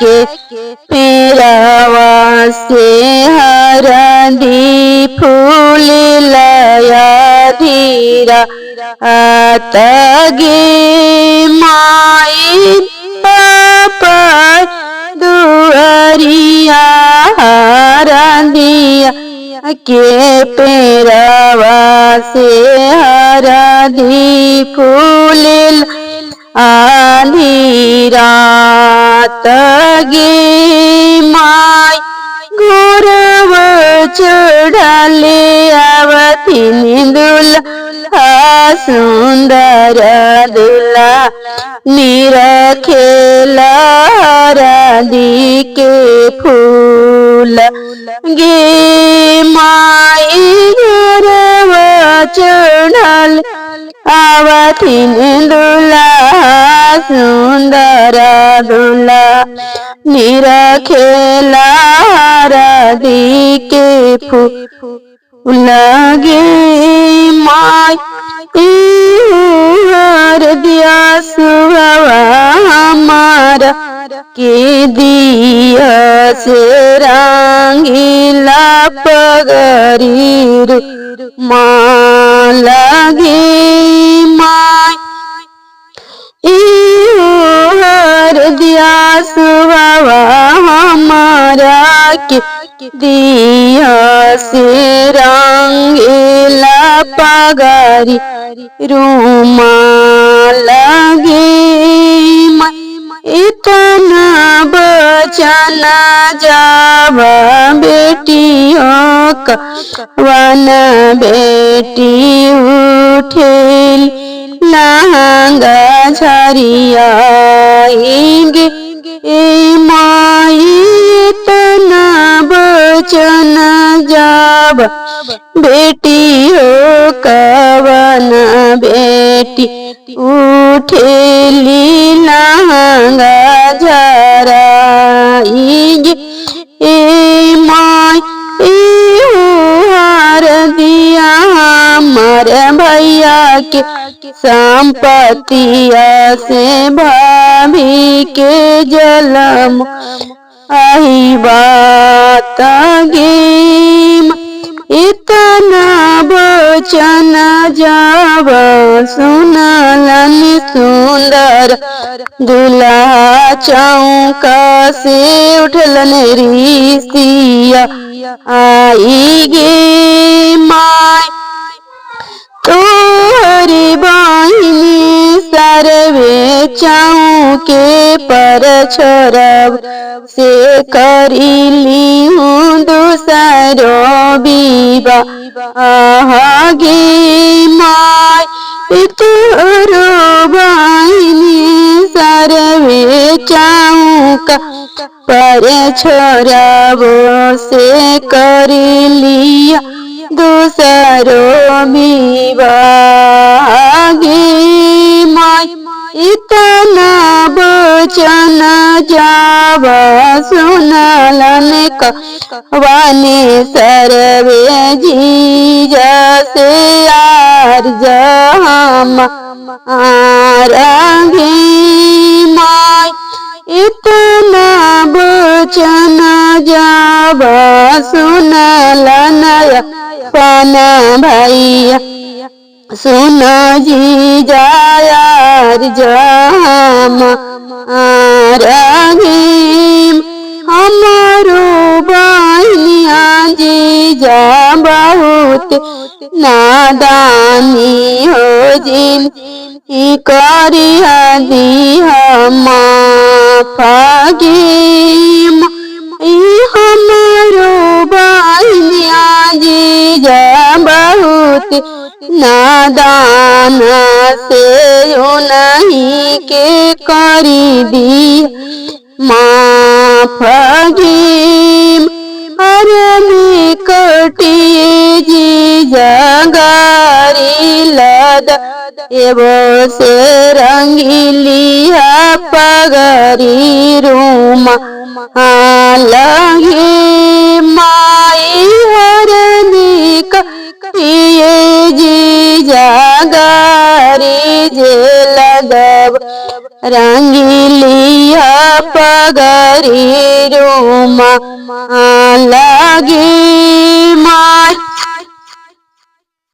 के पेरावा से हरदी फूल लया धीरा आतगे माई पापा दुआरिया हरदिया के पेरावा से हरदी फूल आधी रात गे माई गौरव चढ़ाले आवती दुल्हा सुंदर दुल्हा निरखेला राधी के फूल गे माई गौरव चढ़ाल आवतीन दुल्हा सुंदर दुल्हा निरखेला राधी के फूल गे माई हरदिया सुहावा हमारा के दिया से रंगीला पगरी माला गे माई हरदिया सुहावा हमारा के दिया से रंगीला पगरी रूमाला गे माई इतना बचन जाब बेटियों का वन बेटी उठेल लहंगा झरिया गे माई इतना बचन जाब बेटियों का वन बेटी उठेली लहंगा झरा माई हरदिया हमार भैया के संपत्तिया से भाभी के जलम आई बात गे इतना बचन जब सुनलन सुंदर दुल्हा चौका से उठलन ऋषिया आई गे माई तोहरी बहिनी सर्वे चौके पर छोरब से करीली हूँ दूसरो विवाह गे माई तोरो बहिनी सर्वे चौका पर छोरब से करीलिया दूसरो विवाह गे माई इतना बचन जाब सुनलन वाने सर्वे जीजा से आर्ज गे माई इतना बचन जाब सुनलन पन भैया सुन जी जायार जाम हमारो बहनिया जी जा बहुत नादानी हो जिन करिया दी माफागी हमारो बहनिया जी जा बहुत नादान से नहीं के करी दी माफागी अरे कटिए जी जगारी लद एवो से रंगीलिया पगरी रूमा लगे माई हरनी कटिए जी जगारी जे लगब रंगीलिया पग गरी रोमा लागे